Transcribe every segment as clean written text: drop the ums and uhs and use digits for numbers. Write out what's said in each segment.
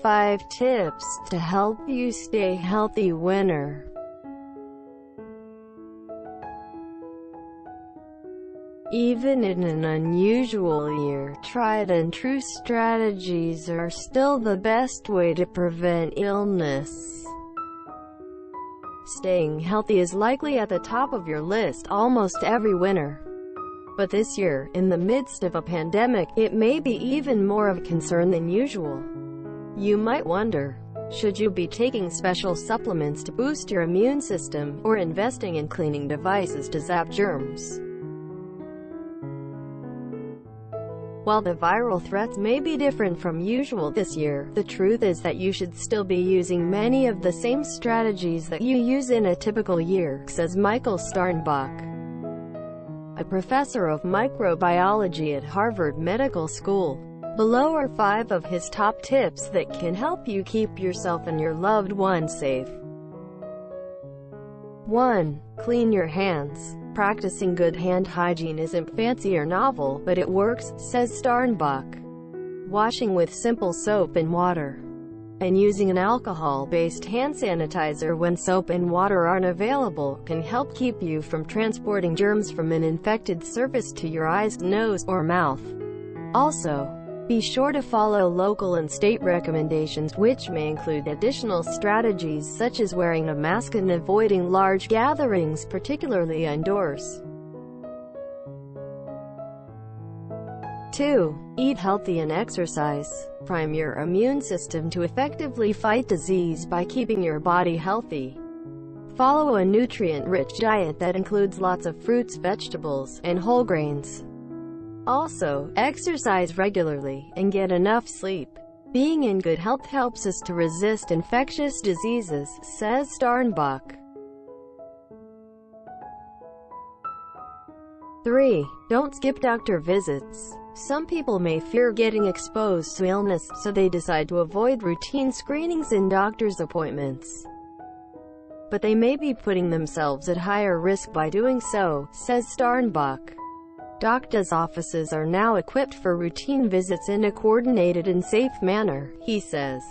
5 tips to help you stay healthy winter. Even in an unusual year, tried and true strategies are still the best way to prevent illness. Staying healthy is likely at the top of your list almost every winter. But this year, in the midst of a pandemic, it may be even more of a concern than usual. You might wonder, should you be taking special supplements to boost your immune system, or investing in cleaning devices to zap germs? While the viral threats may be different from usual this year, the truth is that you should still be using many of the same strategies that you use in a typical year, says Michael Starnbach, a professor of microbiology at Harvard Medical School. Below are 5 of his top tips that can help you keep yourself and your loved ones safe. 1. Clean your hands. Practicing good hand hygiene isn't fancy or novel, but it works, says Starnbach. Washing with simple soap and water, and using an alcohol-based hand sanitizer when soap and water aren't available, can help keep you from transporting germs from an infected surface to your eyes, nose, or mouth. Also, be sure to follow local and state recommendations, which may include additional strategies such as wearing a mask and avoiding large gatherings, particularly indoors. 2. Eat healthy and exercise. Prime your immune system to effectively fight disease by keeping your body healthy. Follow a nutrient-rich diet that includes lots of fruits, vegetables, and whole grains. Also, exercise regularly, and get enough sleep. Being in good health helps us to resist infectious diseases, says Starnbach. 3. Don't skip doctor visits. Some people may fear getting exposed to illness, so they decide to avoid routine screenings and doctor's appointments. But they may be putting themselves at higher risk by doing so, says Starnbach. Doctors' offices are now equipped for routine visits in a coordinated and safe manner, he says.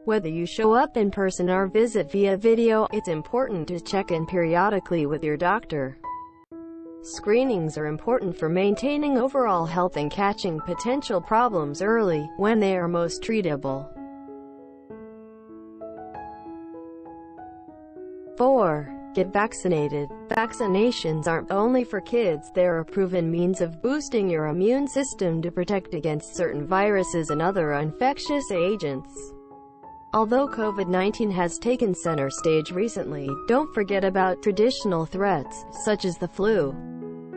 Whether you show up in person or visit via video, it's important to check in periodically with your doctor. Screenings are important for maintaining overall health and catching potential problems early, when they are most treatable. 4. Get vaccinated. Vaccinations aren't only for kids, they're a proven means of boosting your immune system to protect against certain viruses and other infectious agents. Although COVID-19 has taken center stage recently, don't forget about traditional threats, such as the flu.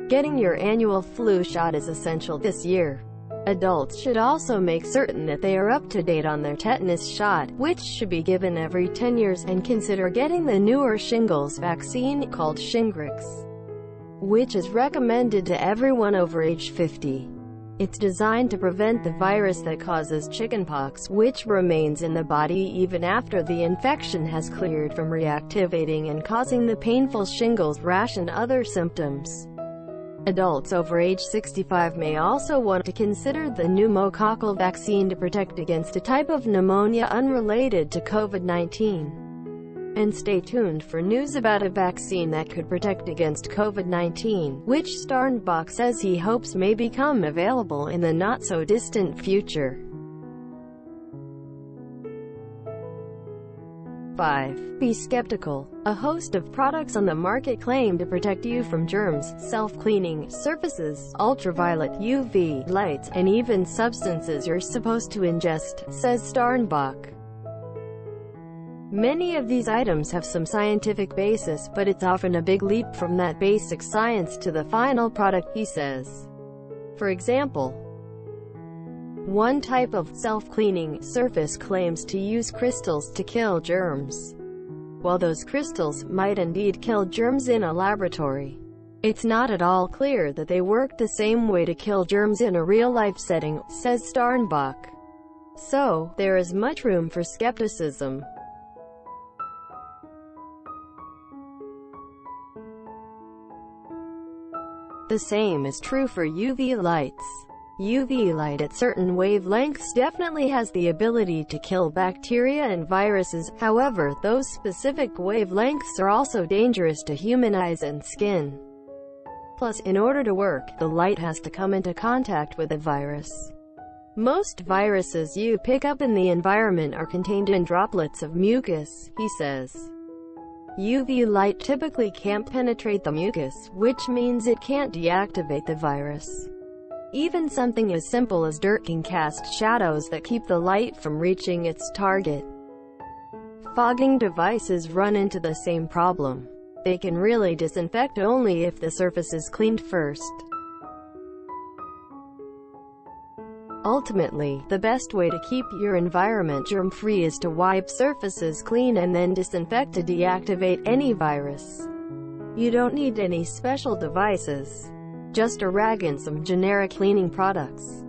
Getting your annual flu shot is essential this year. Adults should also make certain that they are up to date on their tetanus shot, which should be given every 10 years, and consider getting the newer shingles vaccine, called Shingrix, which is recommended to everyone over age 50. It's designed to prevent the virus that causes chickenpox, which remains in the body even after the infection has cleared, from reactivating and causing the painful shingles rash and other symptoms. Adults over age 65 may also want to consider the pneumococcal vaccine to protect against a type of pneumonia unrelated to COVID-19. And stay tuned for news about a vaccine that could protect against COVID-19, which Starnbach says he hopes may become available in the not-so-distant future. 5. Be skeptical. A host of products on the market claim to protect you from germs, self-cleaning surfaces, ultraviolet UV lights, and even substances you're supposed to ingest, says Starnbach. Many of these items have some scientific basis, but it's often a big leap from that basic science to the final product, he says. For example, one type of self-cleaning surface claims to use crystals to kill germs. While those crystals might indeed kill germs in a laboratory, it's not at all clear that they work the same way to kill germs in a real-life setting, says Starnbach. So, there is much room for skepticism. The same is true for UV lights. UV light at certain wavelengths definitely has the ability to kill bacteria and viruses, however, those specific wavelengths are also dangerous to human eyes and skin. Plus, in order to work, the light has to come into contact with a virus. Most viruses you pick up in the environment are contained in droplets of mucus, he says. UV light typically can't penetrate the mucus, which means it can't deactivate the virus. Even something as simple as dirt can cast shadows that keep the light from reaching its target. Fogging devices run into the same problem. They can really disinfect only if the surface is cleaned first. Ultimately, the best way to keep your environment germ-free is to wipe surfaces clean and then disinfect to deactivate any virus. You don't need any special devices. Just a rag and some generic cleaning products.